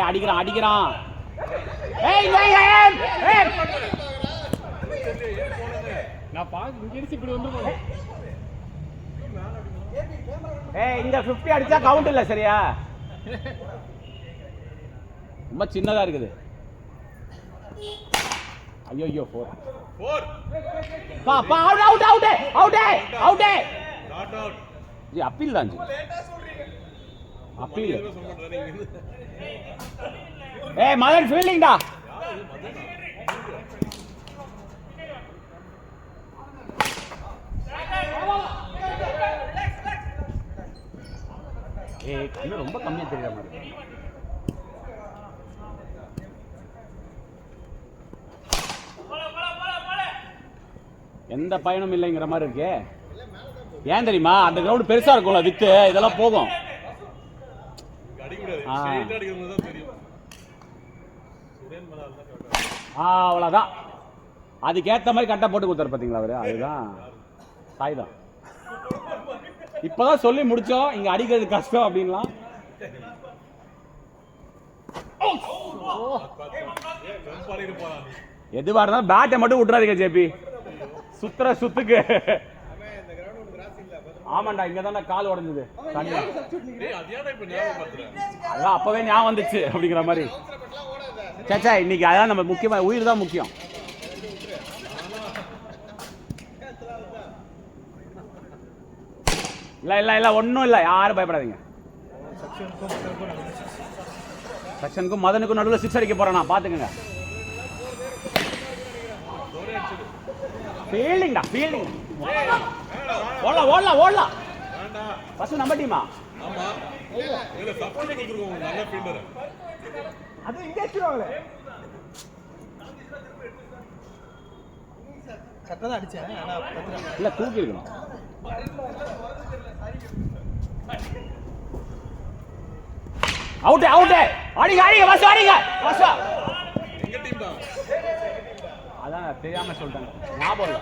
அடிக்கிறான் அடிக்கிறான். நான் பாத்து இப்படி வந்து இங்க 50 அடிச்சா கவுண்ட் இல்ல சரியா? ரொம்ப சின்னதா இருக்குது. ஐயோ ஐயோ 4 பா பா out out out out not out G appeal தான் ஜி அப்பீல். மதன் ஃபீல்டிங் டா. இன்னும் ரொம்ப கம்மியா தெரியற மாதிரி. எந்த பயனும் இல்லைங்கிற மாதிரி இருக்கு. ஏன் தெரியுமா? அந்த கிரவுண்ட் பெருசா இருக்கும்ல வித்து இதெல்லாம் போகும். அவ்வளவுதான். அதுக்கேற்ற மாதிரி கட்டை போட்டு கொடுத்தாரு பாத்தீங்களா அவரு? அதுதான் சாய் தான். இப்பதான் சொல்லி முடிச்சோம் இங்க அடிக்கிறது கஷ்டம் அப்படின்லாம். எதுவா இருந்தாலும் பேட்டை மட்டும் விட்டுறாதீங்க ஜேபி. சுத்துற சுத்துக்கு. ஆமாண்டா இங்க தான் கால் உடைஞ்சது. அதான் அப்பவே ஞாபகம் வந்துச்சு அப்படிங்கிற மாதிரி. சேச்சா இன்னைக்கு அதான் நம்ம முக்கியமா உயிர் தான் முக்கியம். இல்ல இல்ல இல்ல ஒன்னும் இல்ல, யாரும் பயப்படாதீங்க. சக்ஷனுக்கும் மதனுக்கும் நடுவில் 6 அடிக்க போறேன் நான், பாத்துக்கங்க. ஃபீல்டிங் டா ஃபீல்டிங். ஓடலாம் ஓடலாம் ஓடலாம். ஃபர்ஸ்ட் நம்ம டீமா? ஆமா. இல்ல சப்ஸ்டிட் கொடுத்துருவோம் நல்ல ஃபீல்டர். அது இங்க ஏத்துவாங்களே. சட்டதா அடிச்சேன் ஆனா இல்ல தூக்கி இருக்கணும். Out out. அடிங்க அடிங்க வாசு அடிங்க வாசு. எங்க டீம் தான்? அதான் தெரியாம சொல்லிட்டாங்க. ஞாபகம் இல்ல.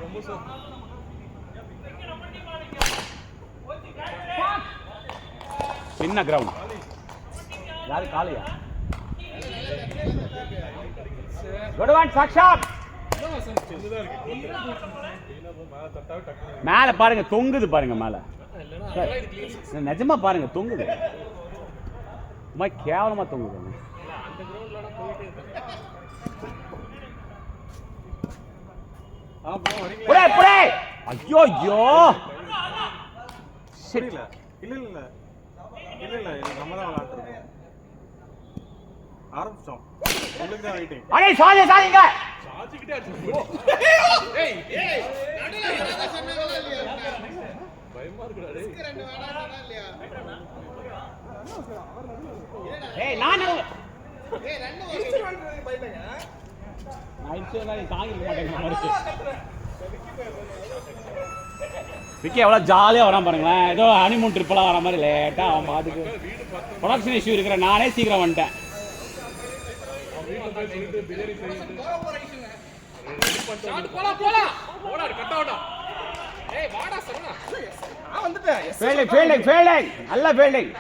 ரொம்ப சின்ன கிரவுண்ட். யாரு காலியா? குட் ஒன் சக்ஷாப். மேல பாருங்க தொங்குது பாருங்க மேல. நிஜமா பாருங்க தொங்குது. ரொம்ப கேவலமா தொங்குது. ஐயோ ஐயோ இல்ல இல்ல இல்ல இல்ல இல்ல நம்ம தான் விளையாடுறோம். ஆரம்பிச்சோம். உங்களுக்கு தான் வெயிட்டிங். அடே சாஜே சாஜிங்க. சாஜிக்கிட்டே அடிச்சு. ஏய் ஏய் நடுல வர சொன்னதே இல்லையா? பயமா இருக்குடா டேய். ஸ்கர் ரெண்டு வேணாம்னா இல்லையா? ஏய் நான் ஏய் ரெண்டு ஒரு பயலங்க. நைட்ல தாங்கி மாட்டேங்க மாதிரி. விக்கி எவ்வளவு ஜாலியா வரான் பாருங்களேன். ஏதோ ஹனிமூன் ட்ரிப்லாம் வர மாதிரி லேட்டா அவன் பாத்துக்கு. ப்ரொடக்ஷன் இஷ்யூ இருக்கிற நானே சீக்கிரம் வந்துட்டேன். நல்ல ஃபீல்டிங்.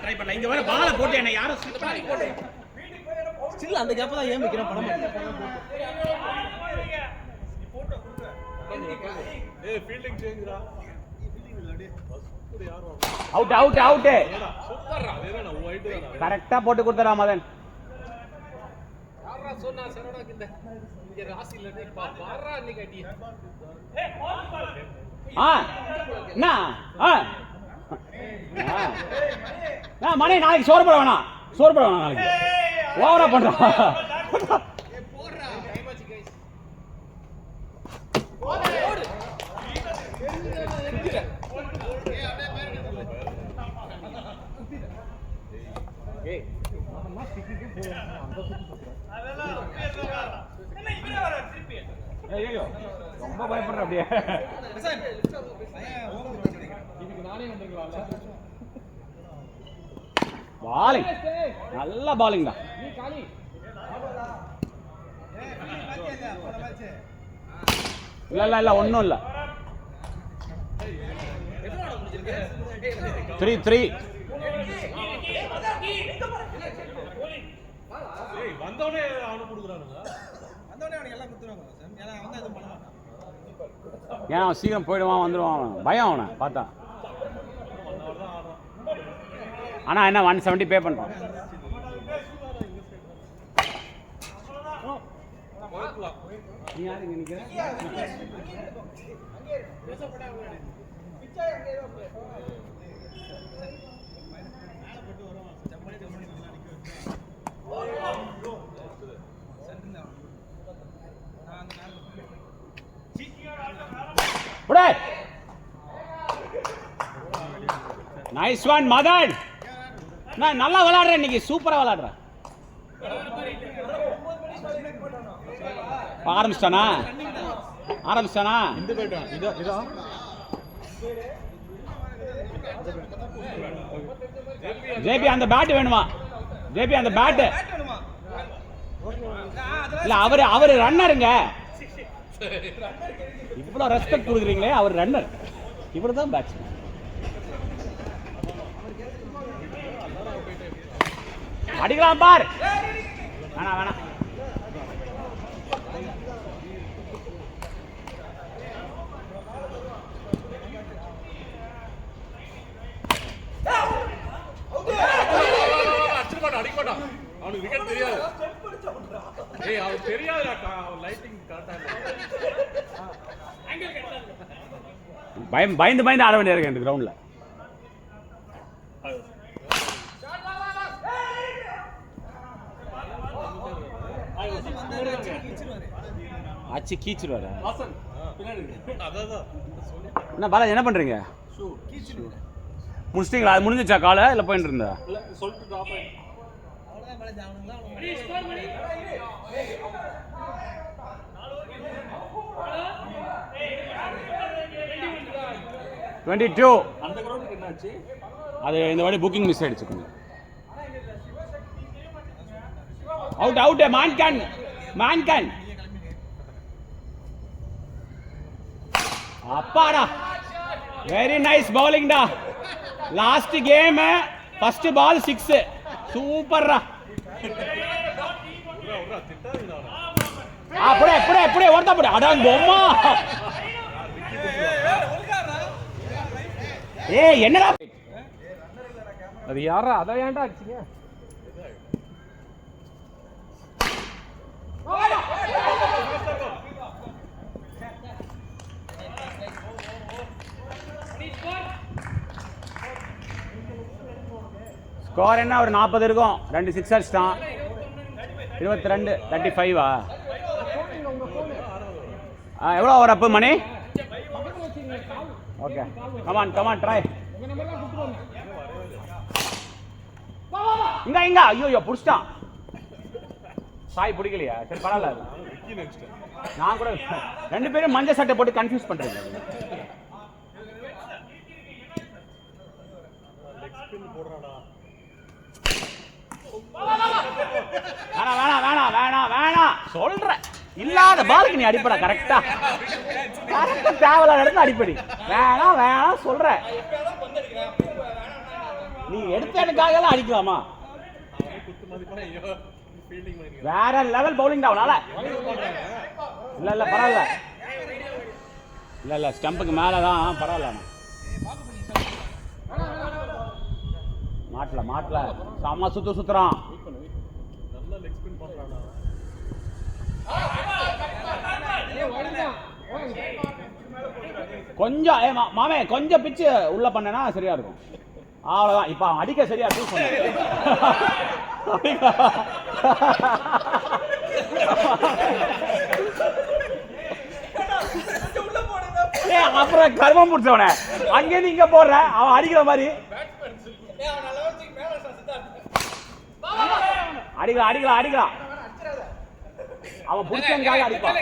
ட்ரை பண்ணல. இங்க வர பால போட்டு என்ன யாரும் ஸ்லிப் பண்ணி போடு. ஸ்டில் அந்த கேப் தான் ஏன் வைக்கிறேன் படம் பண்ணி. ஏய் ஃபீல்டிங் சேஞ்ச்ரா. Out out out. சூப்பர்ரா. வேறனா ஒயிட் தானா. கரெக்ட்டா போட்டு கொடுத்தடா மதன். யாரா சொன்னா சரவணா கிட்ட. இங்க ராசி இல்ல டேய் பாறா இன்னைக்கு அடி. ஏய் பால் பால். என்ன நான் மணி நாளைக்கு சோறு போட வேணாம். சோறு போட வேணாம் நாளைக்கு. ஓவரா பண்றான். போடுறா டைம் ஆச்சு गाइस. ஓடு ஓடு. ஏய் அப்படியே பாருங்க. ஏய் நம்ம ஸ்டிக்கிங் போறோம். அந்த சுத்தி அதெல்லாம் என்ன இப்படி வர திருப்பி. ஏய் ரொம்ப பயப்படுற அப்படியே. இதுக்கு நானே வந்திருக்கலாம்ல. பாலிங் நல்ல பாலிங் தான். இல்ல ஒன்றும் இல்லை. 3-3. வந்தோடனே அவனுக்கு கொடுக்குறானுங்க. ஏன் அவன் சீக்கிரம் போயிடுவான் வந்துடுவான், பயம் அவனை பார்த்தா. ஆனால் என்ன 170 பே பண்ணுறான். நீ யாரு இங்கே நிற்கிற? Nice one Madan. நான் நல்லா விளையாடுறேன் இன்னைக்கு, சூப்பரா விளையாடுறேன். ஆரம்பிச்சிட்டானா? ஜேபி அந்த பேட் வேணுமா? ஜேபி அந்த பேட் இல்ல, அவரு ரன்னருங்க. இவ்வளவு ரெஸ்பெக்ட் கொடுக்குறீங்களே, அவர் ரன்னர், இவர் தான் பேட்ஸ்மேன். அடிக்கலாம் பார். வேணாம் அடிக்கமாட்டான். அவனுக்கு விக்கெட் தெரியாது. அவனுக்கு தெரியாது. லைட்டிங் பயந்து ஆட வேண்டிய இருக்கு இந்த கிரவுண்ட்ல. அச்சு கீச்சிருவாரு. என்ன பாலா, என்ன பண்றீங்க? முடிச்சிட்டீங்களா? அது முடிஞ்சிச்சா காலை? இல்லை போயிட்டு இருந்தா? 22. அது இந்த வாட்டி புக்கிங் மிஸ் ஆயிடுச்சு கொஞ்சம். அவுட் மான்கன். அப்பாடா, வெரி நைஸ் பவுலிங் டா. Last game first ball 6. சூப்பர்ரா. அப்படியே ஓடா போடு. அதான் பொம்மா. என்னடா அது? யாரா அதான் ஏன்டா அடிச்சீங்க? ஸ்கோர் என்ன, ஒரு 40 இருக்கும். 2 6 அடிச்சிட்டான். 22 35. எவ்வளோ ஓவர் அப்பு மணி? Okay, come on try. இங்க ஐயோ புடிச்சிட்டான். சாய் பிடிக்கலையா? சரி பரவாயில்ல. நான் கூட 2 பேரும் மஞ்சள் சட்டை போட்டு கன்ஃபியூஸ் பண்றேன். வேணாம் சொல்றேன். இல்லாத பாலுக்கு நீ அடிப்படா. கரெக்டா தேவையில்லாத இடத்துல அடிப்படி. வேணாம் சொல்ற. நீ எடுத்த எனக்காக எல்லாம் அடிக்கலாமா? வேற லெவல் பவுலிங் தான் அவனால. இல்ல பரவாயில்ல. இல்ல ஸ்டம்புக்கு மேலதான் பரவாயில்ல. மாட்டல சாமா சுத்துறான். கொஞ்சம் மாமே கொஞ்சம் பிச்சு உள்ள பண்ணனா சரியா இருக்கும். அவ்வளவுதான். இப்ப அடிக்க சரியா சூஸ் பண்ண. அப்புறம் கர்மம் முடிச்சவன அங்கே நீங்க போடுற அவன் அடிக்கிற மாதிரி. அடிக்கலாம். அவன் பிடிச்சவனுக்காக அடிப்பான்.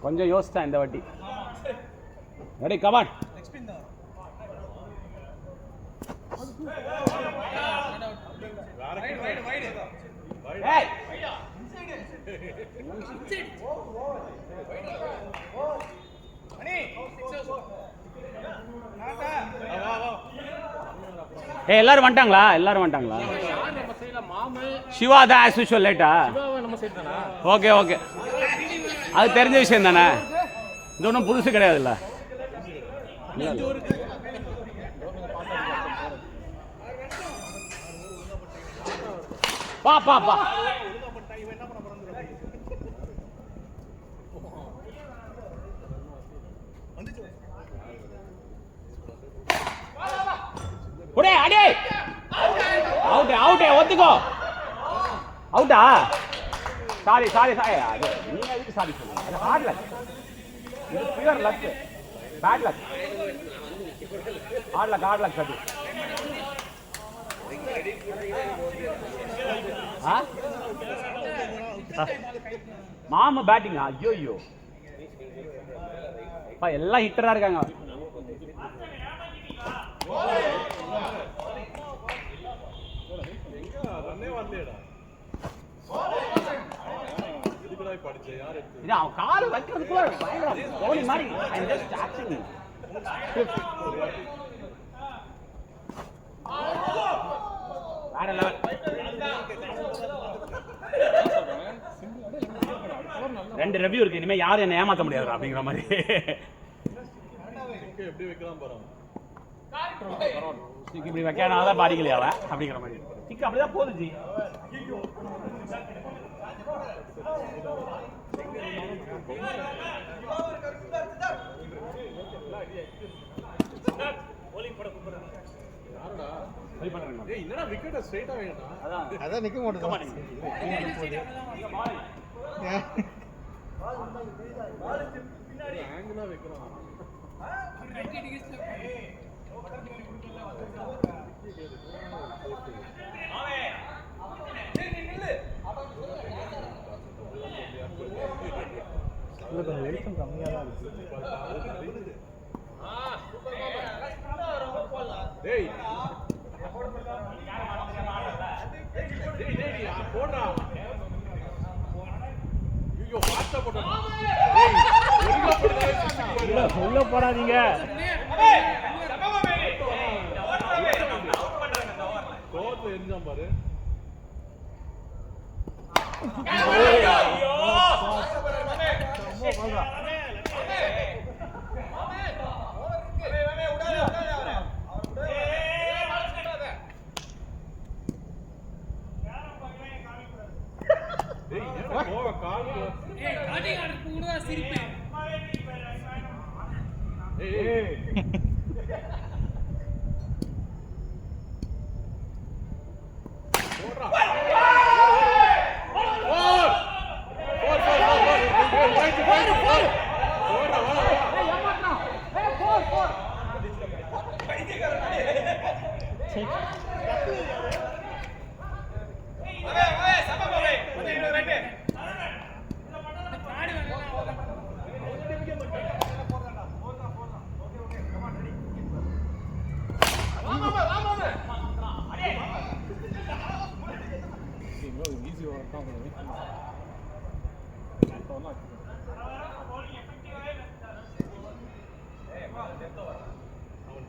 கொஞ்சம் யோசிச்சான் இந்த வாட்டி. Ready come on. ஏய் ஏய் எல்லாரும் வந்துட்டாங்களா? எல்லாரும் வந்துட்டாங்களா? சிவா தான் ஆஸ் யூஷுவல் லேட்டா? ஓகே ஓகே, அது தெரிஞ்ச விஷயம் தானே, இது ஒன்றும் புதுசு கிடையாதுல்ல. பா பா பா ஒடே அடே அவுட் அவுட் ஒத்துக்கோ. அவுட்டா? சாரி சாரி சாரி, அது நீங்க எதுக்கு சாரி சொல்லுங்க? அது ஹார்ட் லக், இது pure luck, bad luck. Hard luck அது. மாமா பேட்டிங். ஐயோ ஐயோ, எல்லாம் ஹிட்டரா இருக்காங்க. இது அவன் கால் வைக்கிறதுக்குள்ள பயங்கரம் கோலி மாதிரி. வேற லெவல். ரெண்டு ரிவ்யூ இருக்கு, இனிமே யாரும் என்ன ஏமாத்த முடியாது அப்படிங்கிற மாதிரி. எப்படி வைக்கலாம் பாருங்க, இப்படி வைக்கானாதான் பாடிக்கலையா அப்படிங்கிற மாதிரி. சிக்கு அப்படிதான் போகுது. அதான் நிக்க மாட்டேன். வெளிச்சம் கம்மியா தான் இருக்கு. உள்ள போடாதீங்க. பாரு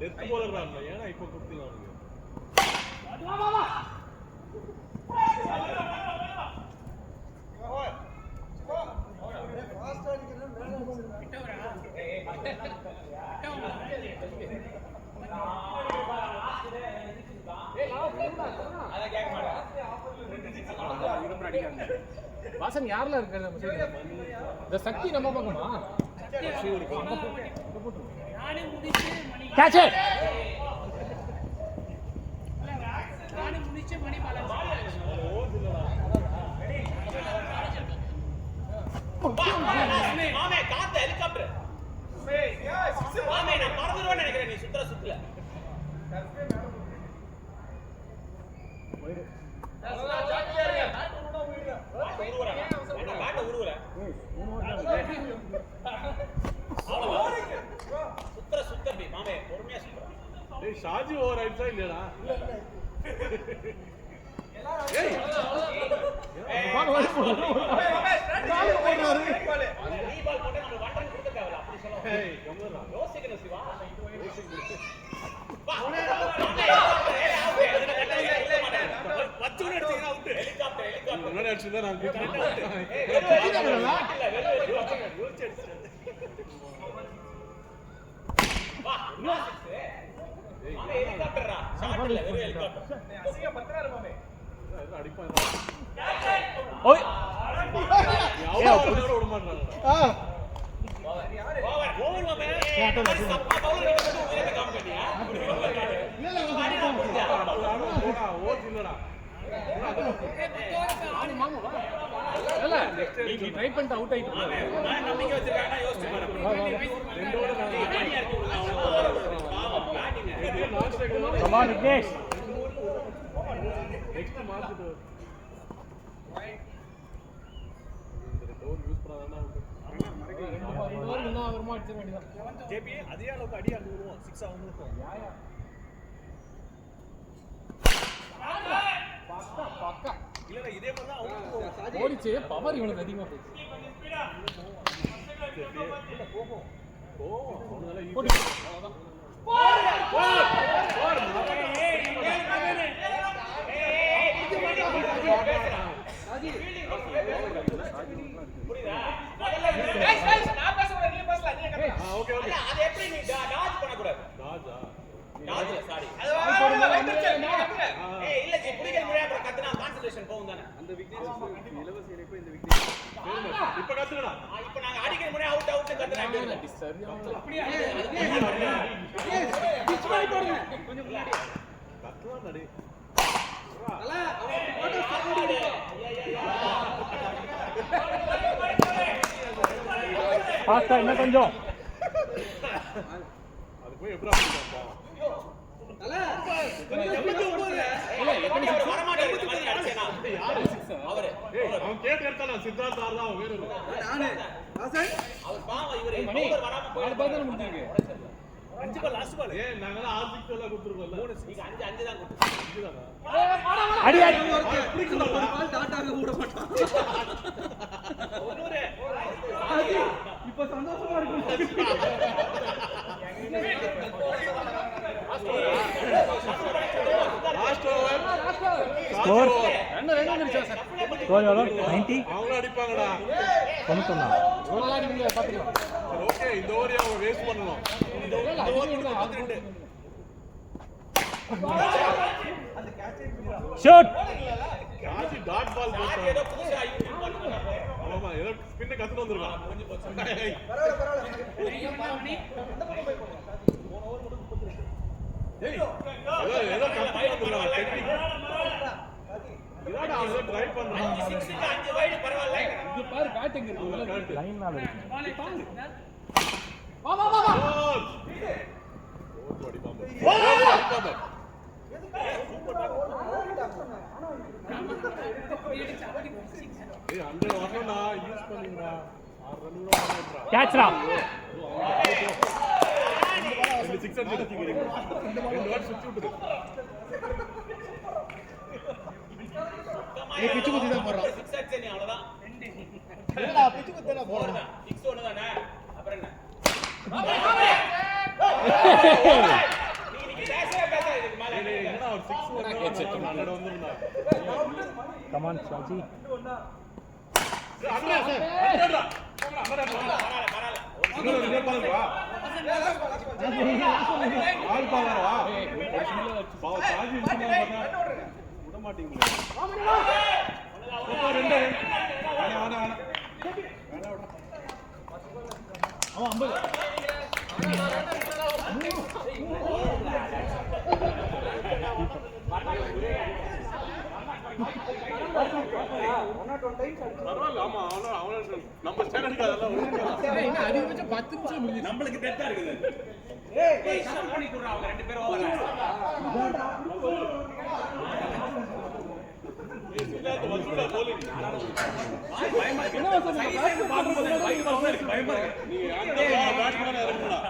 டெத் போலறாங்க. ஏனா இப்ப குடுத்தீங்க அவனுக்கு. வா வா வா. ஃபாஸ்ட் அடிக்கணும் மேல கிட்ட வரா. ஏய் நான் போடா. அத கேக்க மாட்டா. இவங்க அடிக்காங்க. வாசன் யார்ல இருக்காரு நம்ம சைடுல? இந்த சக்தி நம்ம பக்கமா? நானே முடிச்சு மணி கேட்ச் இட். நானே முடிச்சு மணி பாலா. மாமே காத்து ஹெலிகாப்டர். மாமே நான் பறந்துடுவேன்னு நினைக்கிறேன். நீ சுத்தற சுத்தல. டேய் ஷாஜி ஓவர் ஆயிடுச்சா இல்லடா ஏய் பால் ஓடி போடு பால் ஓடுறாரு நீ பால் போட்டா நம்ம வண்டன் கொடுக்க தேவையில்ல அப்படி சொல்லுங்க ஏய் கம்மரா யோசிக்கணும் சிவா வச்சுன அடிச்சீங்க அவுட் ஹெலிகாப்டர் முன்னாடி அடிச்சதா நான் கூப்பிட்டேன் யோசிச்சு அடிச்சேன் வா ஹெலிகாப்டரா ஷாட் இல்ல வெறும் ஹெலிகாப்டர் அசிங்க பத்ராரு மாமே அடிப்பான் ஓய் அவுட் ஓட மாட்டாங்க ஓவர் மாமே சப்பா பவுலர் கிட்ட வந்து உயிரை காம் பண்ணியா போடா ஓட் இல்லடா ஆடி மாமா வா இல்ல நீ ட்ரை பண்ணிட்டு அவுட் ஆயிட்டு நான் நம்பிக்கை வச்சிருக்கானே யோசிச்சு பாரு ரெண்டு ஓவர் நான் பேட்டியா இருக்கு பாவம் பேட்டிங்க last second come on Vignesh next mark door use பண்ணாதனா அவுட் இன்னும் வருமா அடிச்சிர வேண்டியதான் ஜேபி அதே அளவுக்கு அடி அங்க விடுவோம் 6 அவங்களுக்கும் பக்கா இல்ல இதே மாதிரி தான் அவங்களுக்கும் ஓடிச்சு பவர் இவனுக்கு அதிகமா போச்சு ஓ அவனால போடு ஓகே ஓகே அது எப்படி நீ டாஜ் பண்ண கூடாது ராஜா டாஜ் சாரி ஏய் இல்ல ஜி புடிக்கிற முறையா அப்புறம் கத்துனா கான்சன்ட்ரேஷன் போகும் தானே அந்த விக்னேஷ் இலவச இணைப்பு இந்த விக்னேஷ் இப்ப கத்துக்கடா இப்போ நாங்க அடிக்கிற முறையா அவுட் அவுட் கத்துனா பிச் பண்ணி போடுங்க கொஞ்சம் முன்னாடி கத்துவா நடி அல போட்டோ சாவுடி பாஸ்டா இன்னும் கொஞ்சம் அது போய் எப்படா பண்ணிட்டாப்பா அல 89 வர மாட்டாரு இந்த மாதிரி அடிச்சேனா அவரு ஏய் அவன் கேட் எடுத்தானா சித்தார்த் ஆர் தான் வேற நானே வாசன் அவர் பாவம் இவரு பவுலர் வராம நாலு பால் தான முடிஞ்சிருக்கு 5 பால் லாஸ்ட் பால் ஏய் நாங்க ஆர்டிக் தோல கொடுத்துறோம்ல நீங்க 5 தான் கொடுத்து அடி அடி ஒரு பால் டாட்டாக விட மாட்டான் இப்ப சந்தோஷமா இருக்கு லாஸ்ட் ஓவர் ஸ்கோர் ரெண்டு நிமிஷம் சார் ஸ்கோர் எவ்வளவு 90 அவங்க அடிப்பாங்கடா 91 கோலா நீங்க பாத்துக்கலாம் சரி ஓகே இந்த ஓவர் அவங்க வேஸ்ட் பண்ணனும் இந்த over 32 shot Raji dot ball போட்டான் ஏதோ புதுசா யூஸ் பண்ணுவாங்க ஆமா ஏதோ ஸ்பின் கத்துட்டு வந்திருக்கான் ஏய், ஏதோ கத்துட்டு வந்திருக்கான் டெக்னிக் இதோட அவங்க ட்ரை பண்றான் 6 க்கு 5 வைடு பரவாயில்லை இது பாரு பேட்டிங் இருக்கு உள்ள லைன் மேல இருக்கு வா வா வா வா ஓ அடிப்பாங்க ஏய் 100 வரணும்டா யூஸ் பண்ணுங்கடா 6 ரன் கூட வரணும்டா கேட்ச்ரா இந்த 6 அடிச்சு எடுத்துக்கிறீங்க ரெண்டு வாட் சுத்தி விட்டுரு ஏய் பிச்சு குத்தி தான் போறான் 6 அடிச்சே நீ அவ்வளவுதான் இல்லடா பிச்சு குத்தி தான் போறான் 6 ஒண்ணு தானே அப்புறம் என்ன நீங்க பேசவே பேசாத இதுக்கு மேல ஏய் என்னடா ஒரு 6 வரணும் 100 வந்துருடா கம் ஆன் சாஜி அண்ணா அண்ணா பரவாயில்ல பரவாயில்ல இன்னொரு ரெண்டு பாருங்க வா ஆள் பாருங்க வா பாவ சார்ஜ் இன்சுமா பார்த்தா விட மாட்டீங்களே ரெண்டு வேணா வேணா வேணா அவன் 50 பரவாயில்ல ஆமா அவன நம்ம சேனலுக்கு அதெல்லாம் ஏய் என்ன அதிகபட்சம் 10 நிமிஷம் முடிஞ்சு நம்மளுக்கு டெத்தா இருக்குது ஏய் ஷாட் பண்ணி குடுறா அவங்க ரெண்டு பேரும் ஓவரா சித்தார்த் வசூடா போலிங் என்ன வசதி பாக்கும்போது பயமா இருக்கு பயமா இருக்கு நீ அந்த பேட்ஸ்மேன் இறங்குடா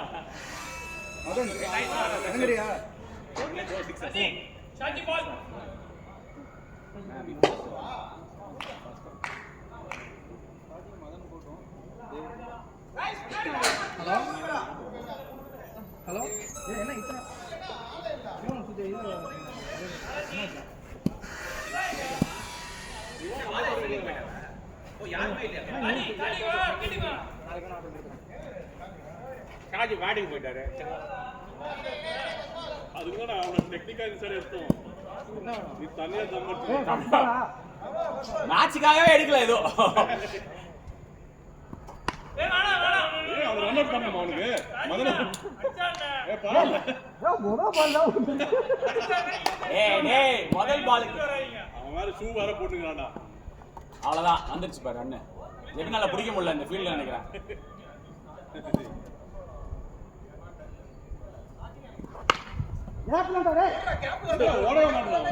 அதான் எங்கடியா ஹலோ என்ன இத்தனை ஷாஜி பேட்டிங் போயிட்டாரு. அதுக்கு தான் அவன டெக்னிக்கா சரி எடுத்தோம். நீ தனியா தம்மட்டு மேட்சுக்காகவே எடுக்கல ஏதோ. அவர் ரன் அவுட் பண்ணாம அவனுக்கு மதன பரவாயில்ல. டேய் முதல் பாலுக்கு அவன் வேற ஷூ வேற போட்டுக்கிறான்டா. அவ்வளவுதான் வந்துருச்சு பாரு ரன்னு. என்னால பிடிக்க முடியல இந்த ஃபீல்ட்ல நினைக்கிறேன். ஓடவே மாட்டான்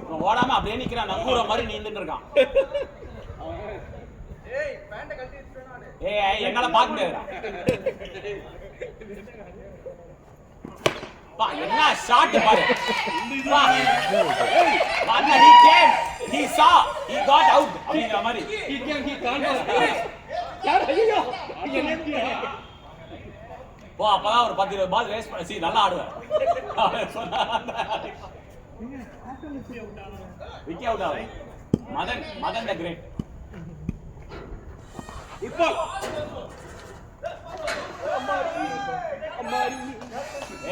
இவன் ஓடாம அப்படியே நிக்கிறான். நங்கூர மாதிரி நீந்துட்டு இருக்கான். ஏய் என்னால பார்க்க முடியாதுடா. பா என்ன ஷாட் பாரு. பா அண்ணா he came, he saw, he got out அப்படிங்கிற மாதிரி. he can't யார் ஐயோ போ அப்பதான் ஒரு 10-20 பால் ரேஸ் பண்ணி நல்லா ஆடுவார். விக்கி அவுட் ஆகும். Madan the great. இப்போ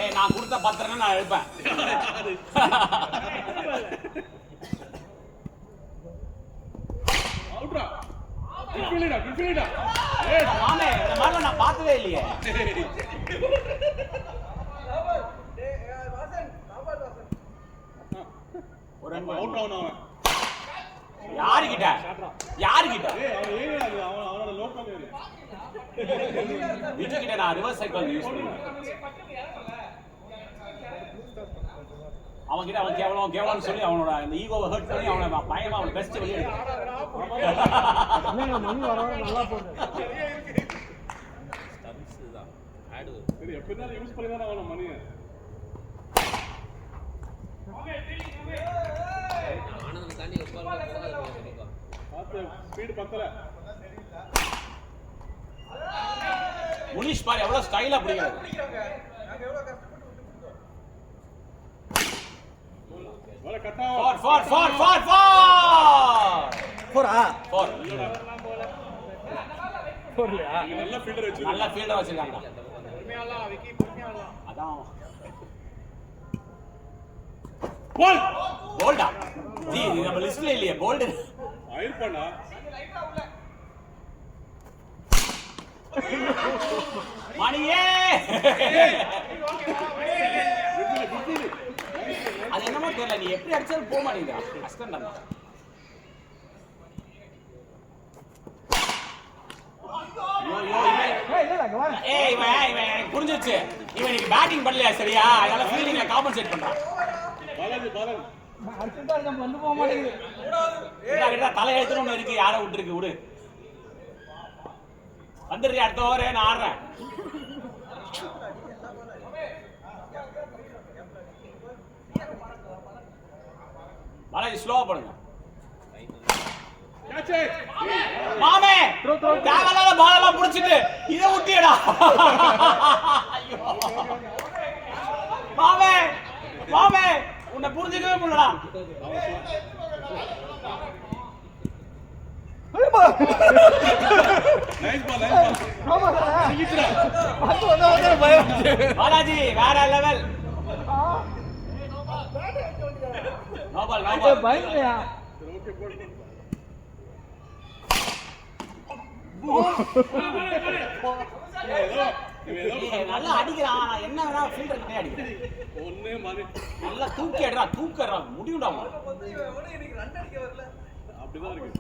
ஏய் நான் கொடுத்த 10 ரன் நான் எடுப்பேன். அவுட்ரா கில்லிடா ஏய் மாமே இந்த மாதிரி நான் பார்த்ததே இல்லையே. ஒரு ரன் அவுட் ஆவணும் அவன். யாருகிட்ட ஏய் அவன் ஏரியா அது அவனோட லோக்கல் ஏரியா. விக்கி கிட்ட நான் ரிவர்ஸ் சைக்கிள் யூஸ் பண்ணுவேன். அவன் கிட்ட அவன் கேவலம்னு சொல்லி அவனோட அந்த ஈகோவை ஹர்ட் பண்ணி அவனை பயமா அவன் பெஸ்ட் வெளியே நல்லா போகுது. சரி எப்படினாலும் யூஸ் பண்ணி தானே அவன மணியை. பார்த்து ஸ்பீடு பத்தல. முனிஷ் பாரு எவ்வளவு ஸ்டைலா பிடிக்கிறாரு. வர கட்டா ஃபார் போறா போறலையா? நல்ல ஃபீல்டர் வெச்சு. நல்ல ஃபீல்டர் வச்சிருக்காங்க. பொறுமையாலாம் விக்கி பொறுமையாலாம். அதான் போல் போல்டா. ஜி இது நம்ம லிஸ்ட்ல இல்லையே போல்ட். ஆயிர் பண்ணா. மணியே அது என்னமோ தெரியல. நீ எப்படி அடிச்சாலும் போக மாட்டேங்குதா. கஷ்டம் தான். இவன் புரிஞ்சிருச்சு. இவன் இன்னைக்கு பேட்டிங் பண்ணலையா சரியா, அதனால ஃபீல்டிங்ல காம்பன்சேட் பண்றான். பாலன் அர்ஜுன்டா நம்ம வந்து போக மாட்டேங்குது. தலை எழுத்துன்னு ஒண்ணு இருக்கு. யாரை விட்டுருக்கு விடு. வந்துடுறியா அடுத்த ஓவரே நான் ஆடுறேன். பாலாஜி ஸ்லோவா போடுங்க. மாமே தேவையில்லாத பாலெல்லாம் புடிச்சிட்டு இதை விட்டியடா. மாமே உன்னை புரிஞ்சுக்கவே முடியலடா. Nice ball. ஆமா சார் பாலாஜி வேற லெவல். நோ பால் பயங்கரையா. ஓகே போடு. நல்லா அடிக்கிறான். நான் என்ன வேணா ஃபீல்டர் கிட்டே அடிக்கிறேன். ஒண்ணே மாதிரி நல்லா தூக்கிடுறா முடியும்டா. அப்படிதான் இருக்கு.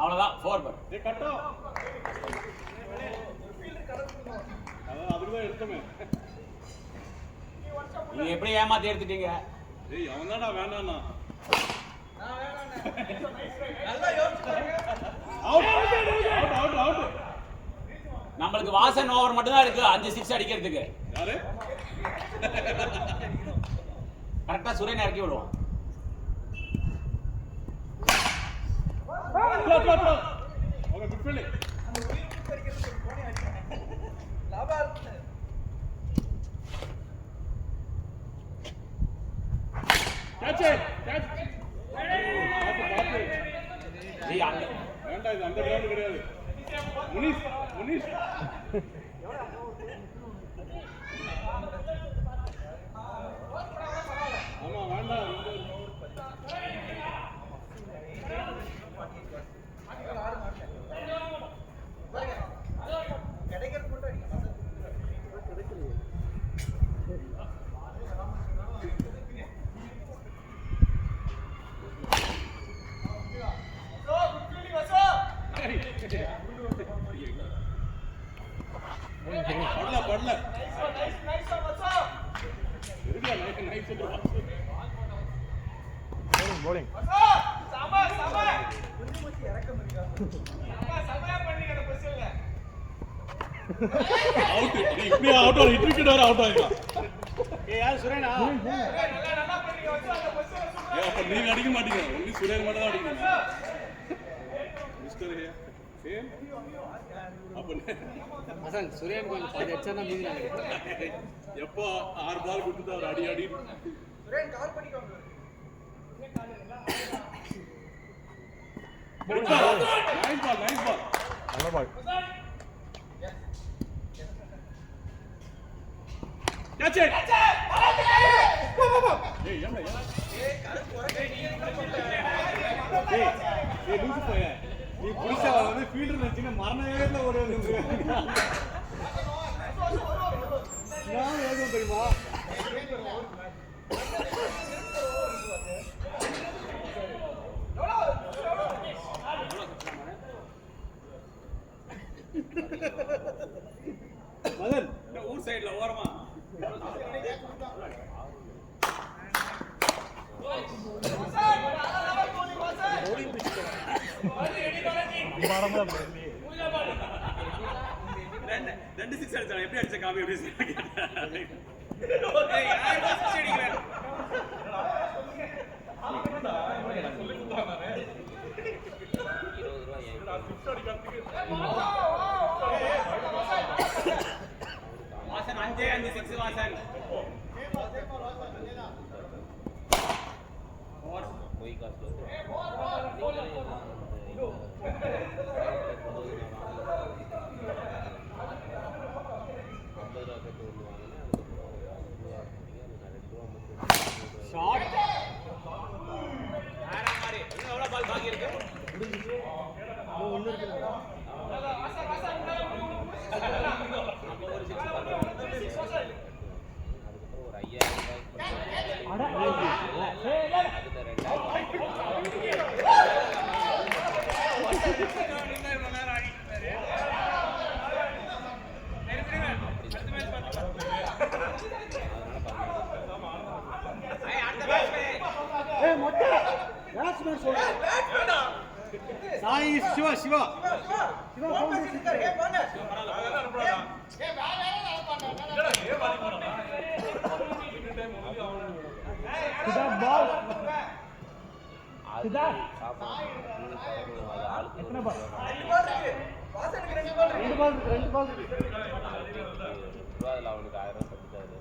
அவ்வளவுதான் 4 பால். ஏய் கட்டா. அதுக்கு தான் எடுத்தமே. நீங்க எப்படி ஏமாத்தி எடுத்துட்டீங்க. ஏய் அவன் தான்டா வேணானா. அவுட். நம்மளுக்கு வாசன் ஓவர் மட்டும் தான் இருக்கு 5 6 அடிக்கிறதுக்கு. யாரு? கரெக்டா சுரேன் இறக்கி விடுவோம். Okay good feeling. Catch catch. G அங்க வேண்டாம், இது அந்த கிரவுண்ட் கிடையாது. முனிஷ் முனிஷ் ஆமா வேண்டாம். படல bowling அவுட். இப்படி அவுட் ஆகி விக்கெட் வர அவுட் ஆகிக்கலாம். யார் சுரேனா? அப்ப நீங்க அடிக்க மாட்டீங்க, ஒன்லி சுரேன் மட்டும் தான் அடிக்கணும். மிஸ்டர் ஹே சேம் அசல் சுரேன் கொஞ்சம் 10 அடிச்சா மீதி எப்போ 6 பால் கொடுத்து அவர் அடி அடி சுரேன் கால் பண்ணிக்கோங்க. நைஸ் பால் நல்ல பால். கேட்ச் ஏய் ஏம்டா ஏய் லூசு போய நீ புடிச்சா வந்து ஃபீல்டர் நினைச்சினா மரண வேகத்துல ஓடி வந்து நான் வேகம் தெரியுமா? மதன் ஊர் சைடுல ஓரமா ரெண்டு சிக்ஸ் அடிச்சான். எப்படி அடிச்ச காமி எப்படி வாசன் 5 6 வாசன் कोई का ஷாட் யார மாதிரி எவ்வளவு பால் பாக்கி இருக்கு முடிஞ்சிச்சு ஒன்னு இருக்கு ஒரு 6 அதுக்கு ஒரு 5000 அட அதுல சாய் சிவா சிவா சிவா எத்தனை பால்? 2 பால் இருக்கு. அவனுக்கு 1000 சம்பாதிச்சாரு.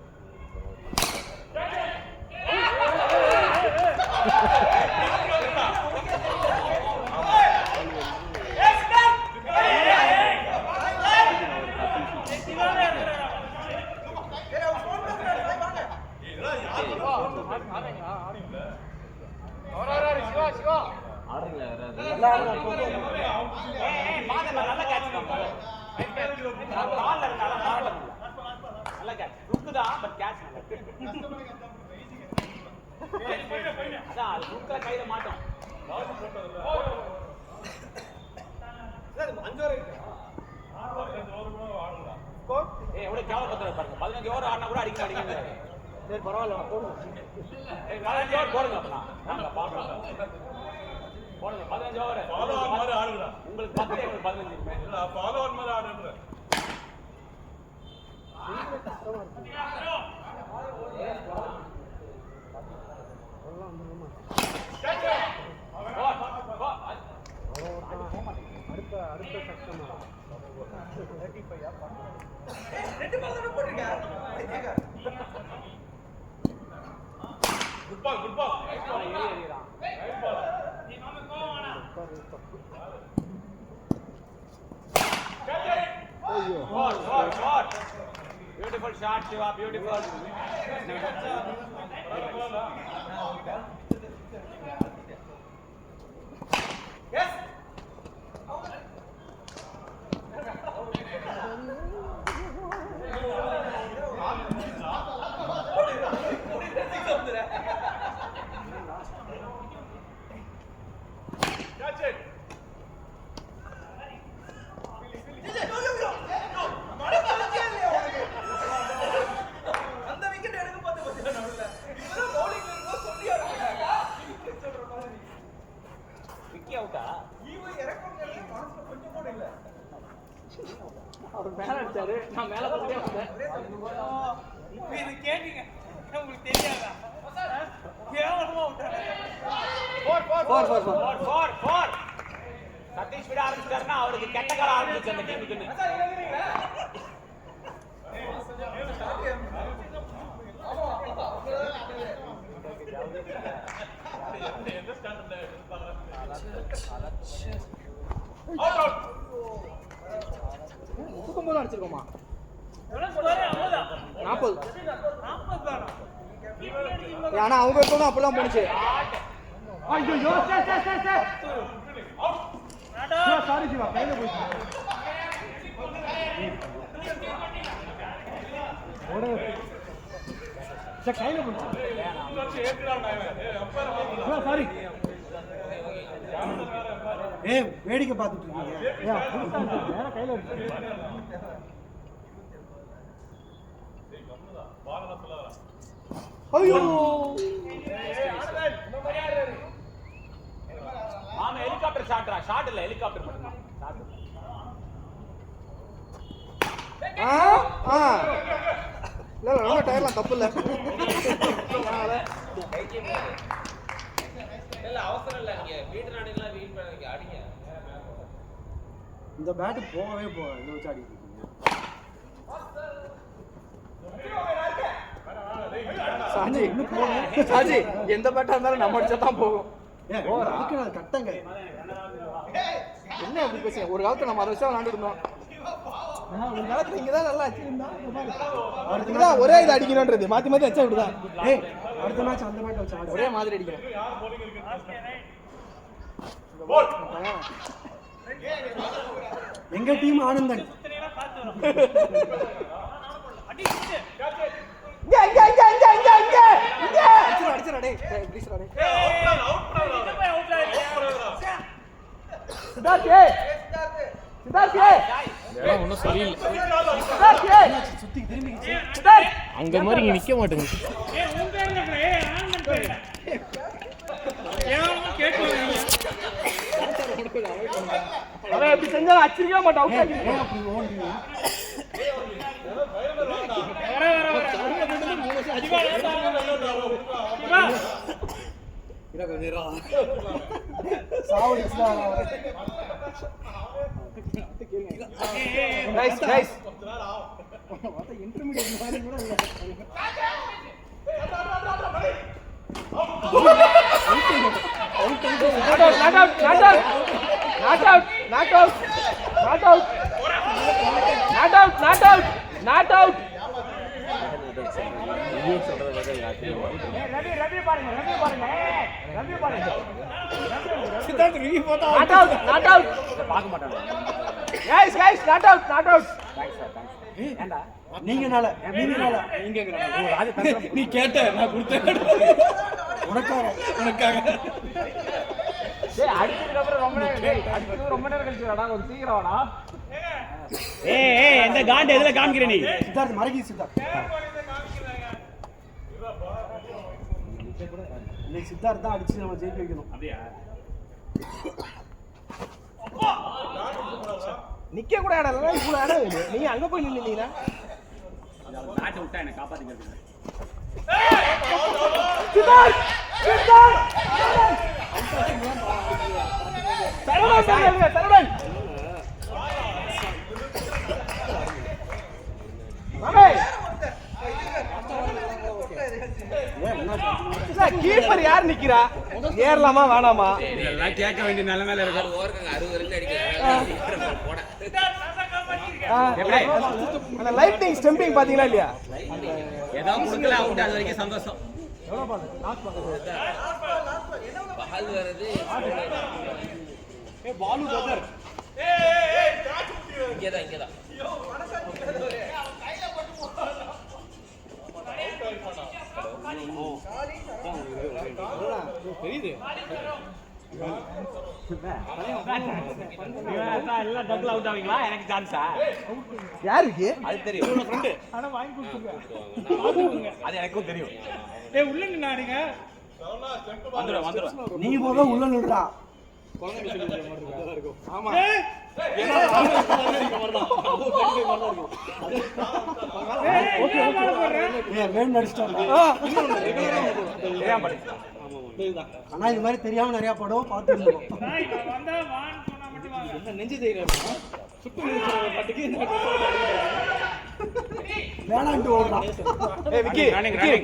கையில மாட்டோம் எவ்வளவு கேவலப்பத்திர பாருங்க. 15 ஓவர் ஆடினா கூட அடிக்க அடிக்கிறாரு. சரி பரவாயில்ல போடுங்க. 15 ஓவர் போடுங்க. அப்பனா நாங்க பாக்குறோம். போடுங்க 15 ஓவர். ஃபாலோ ஆன் மாதிரி ஆடுறா. உங்களுக்கு 10 உங்களுக்கு 15 இல்ல ஃபாலோ ஆன் மாதிரி ஆடுறா. Beautiful shot, Shiva. Beautiful. Yes. Catch it. அந்த விக்கெட் எடுக்க பார்த்து பார்த்தா நடுவுல இப்பதான் பவுலிங் வரும்போது சொல்லியா சொல்ற மாதிரி விக்கி அவுட்டா? இவன் இறக்கறதுல மனசுல கொஞ்சம் கூட இல்ல. அவர் மேல அடிச்சாரு, நான் மேல போட்டே வந்தேன். இது கேட்டீங்க உங்களுக்கு தெரியாதா? கேவலமா விட்டாரு. 4. சதீஷ் விட ஆரம்பிச்சாருன்னா அவருக்கு கெட்ட காலம் ஆரம்பிச்சு அந்த டீமுக்கு. அடிச்சிருக்கோமா? 40. ஆனா அவங்க இருக்கணும் அப்பெல்லாம் போனுச்சு. ஐயோ சாரி சிவா, கையில போயிடுச்சு. கையில போயிடுச்சு. சாரி. வேடிக்கை பார்த்துட்டு இருக்கீங்க. வேற கையில இருக்கு. ஐயோ ஆமா, ஹெலிகாப்டர் ஷாட் இல்ல, ஹெலிகாப்டர் மட்டும் ஷாட். இல்ல நம்ம டயர்லாம் தப்பு இல்ல. இல்ல அவசரம் இல்ல, நீங்க வீட்டு நாடுலாம் வீட் பண்ணீங்க அடிங்க. இந்த பேட் போகவே போகாது, இத வச்சு அடிக்கிறீங்க. சாஜி இன்னும் போகும். சாஜி எந்த பேட்டா இருந்தாலும் நம்ம அடிச்சா தான் போகும். அதுக்கு நான் கட்டங்க. என்ன அப்படி பேசுங்க? ஒரு காலத்துல நம்ம அதை வச்சு விளையாண்டு இருந்தோம். ஒரு காலத்துல இங்கதான் நல்லா அடிச்சிருந்தா ஒரே இது அடிக்கணும்ன்றது மாத்தி மாத்தி வச்சா இப்படிதான். அடுத்த மேட்ச் அந்த மேட்ச் வச்சு ஒரே மாதிரி அடிக்கிறேன். எங்க டீம் ஆனந்தன். ஒன்னும் சரியில்லை. அங்க மாதிரி இங்க நிக்க மாட்டேங்க. அவன் எப்படி செஞ்சாலும் அச்சிருக்கவே மாட்டான். நீ கேட்ட நான் கொடுத்தேன் உனக்காக. எந்த காண்டு எதுல காமிக்கிற நீ? சித்தார்த் மறக்கி சித்தார்த் சித்தார்த் தான் அடிச்சு நம்ம ஜெயிக்க வைக்கணும். நிக்க கூட இடம் இல்ல, இவ்வளவு இடம் வேணும். நீங்க அங்க போய் நின்னீங்கன்னா பேட் விட்டா என்ன காப்பாத்திக்கிறது. சரவணன் கீப்பர் யார் நிக்கிறா? ஏறலாமா வேணாமா? இதெல்லாம் கேட்க வேண்டிய நிலைமையில இருக்கு. ஓவருக்கு 60 ரன் அடிக்கிறாங்க போட. அந்த லைட்டிங் ஸ்டம்பிங் பாத்தீங்களா இல்லையா? ஏதோ கொடுக்கல அவுட், அது வரைக்கும் சந்தோஷம். பால் வருது இங்கதான் எல்லாம் டபுள் அவுட் ஆவீங்களா? எனக்கு சான்ஸா? யாருக்கு? அது தெரியும். அது எனக்கும் தெரியும். வந்துடும். நீ போக உள்ள நில்றா. ஆமா. ஆனா இது மாதிரி தெரியாம நிறைய படம் பார்த்து நெஞ்சு வேணான்ட்டு ஓடுறான்.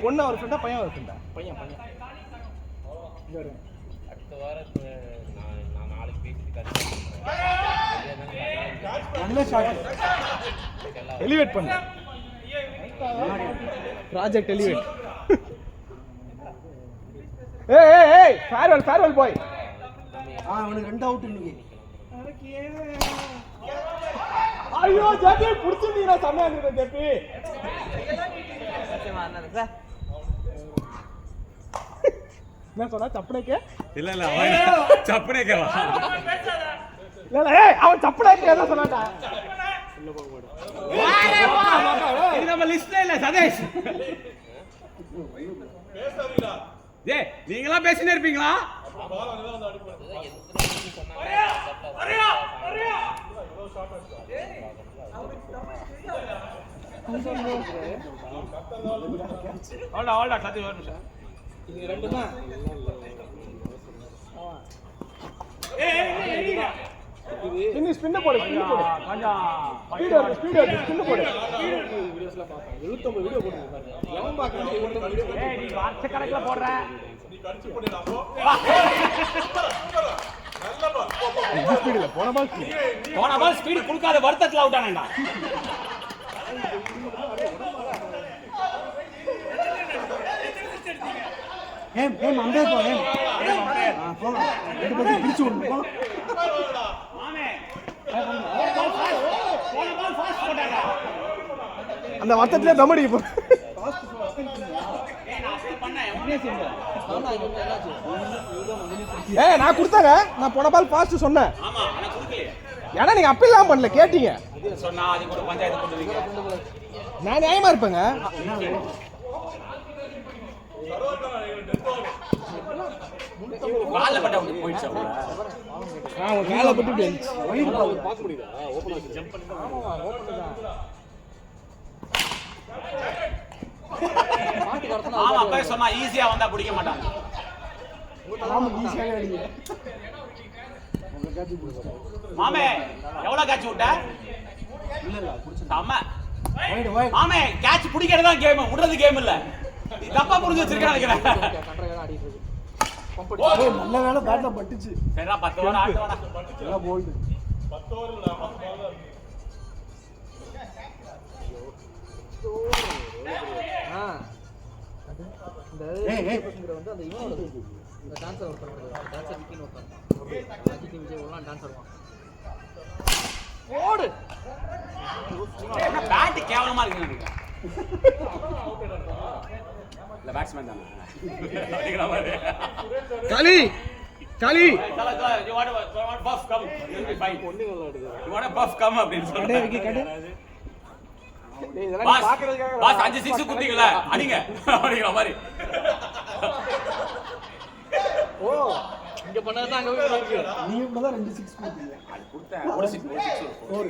பொண்ணு அவர் ஃப்ரெண்டா பையன் அவர் ஃப்ரெண்டா? பையன். அடுத்த வாரம் நான் நாளைக்கு பேசிட்டு நல்ல ஷாட். எலிவேட் பண்ணு. Project elevate. ஏய் ஃபேர்வெல் பாய். அவனுக்கு 2 அவுட் இன்னைக்கு. ஐயோ ஜெபி புடிச்சிட்டீங்க சமயம் அந்த ஜெபி. என்ன சொன்னா சப்பனைக்கே? இல்ல அவன் சப்பனைக்கேவா? இல்ல ஏய் அவன் சப்பனைக்கே என்ன சொன்னாடா? இது நம்ம லிஸ்ட்ல இல்ல சதேஷ். பேசாதீங்களா? ஏய் நீங்களா பேசினே இருப்பீங்களா? ஆல்டா சதி ஒரு நிமிஷம். இது ரெண்டு தான். இது ஸ்பின் போடு. கொஞ்சம் ஸ்பின் போடு. வீடியோஸ்ல பாப்பேன் 79 வீடியோ போடுங்க. எவன் பார்க்கறானோ 79 வீடியோ. ஏய் நீ வாட்ஸ் கணக்குல போடுற. நீ கடிச்சு போடுடா. நல்ல பால். இது ஸ்பீடுல போன பால் ஸ்பீடு கொடுக்காத வருத்தத்துல அவுட் ஆனடா. ஏம் அம்பே போ ஏம். போ. ரெண்டு பேரும் பிடிச்சு விடு போ. மாமே. போன பால் ஃபாஸ்ட் போட்டாடா. அந்த வட்டத்திலே தமடி போ. ஏய் நான் கொடுத்தேங்க. நான் போன பால் ஃபாஸ்ட் சொன்னேன். ஆமா انا கொடுக்கலையே. ஏன்னா நீங்க அப்பீல்லாம் பண்ணல கேட்டீங்க. சொன்னா அது கூட பஞ்சாயத்து பண்ணுவீங்க. நான் நியாயமா இருப்பேங்க. கால்ல பட்ட போயிடுச்சு அவள. நான் ஒரு கால்ல பட்டு போயிடுச்சு. பாக்க முடியுதா? ஓபன் ஆச்சு. ஜம்ப் பண்ணி தான். ஆமா ஓபன் தான். மாட்டி கடத்தனா ஆமா அப்பவே சொன்னா ஈஸியா வந்தா பிடிக்க மாட்டாங்க. ஆமா ஈஸியா அடிங்க. மாமே எவ்வளவு கேட்ச் விட்ட? இல்ல புடிச்சேன். தம்ம. வைட். மாமே கேட்ச் பிடிக்கிறது தான் கேம், விடுறது கேம் இல்ல. நீ தப்பா புரிஞ்சு வச்சிருக்க நினைக்கிறேன். கண்ட்ரோலா ஆடிட்டு இருக்கு. ஏய் நல்ல வேளை பேட்ல பட்டுச்சு. சரிடா 10 ஓவர் ஆடுடா. எல்லாம் போல்ட். 10 ஓவர்ல 10 பால் தான். ஏய் வந்து அந்த இவனோட இந்த டான்சர் ஒருத்தர் டான்சர் விக்கின் ஒருத்தர். ஓகே அஜித் விஜய் எல்லாம் டான்ஸ் ஆடுவான். ஓடு. என்ன பேட் கேவலமா இருக்கு நினைக்கிறேன். இல்ல பேட்ஸ்மேன் தானே. அடிக்கிற மாதிரி. காலி you want buff come. You'll be fine. You want a buff come அப்படினு சொல்றேன். விக்கி கட். டேய் இதெல்லாம் பாஸ் பாக்குறதுக்காக பாஸ் 5 6 குத்திங்களா அடிங்க அப்படிங்கிற மாதிரி. ஓ இங்க பண்ணாதான் அங்க போய் இருக்கு. நீ இப்பதான் 2 6 போடுறீங்க. அது கொடுத்த ஒரு 6 4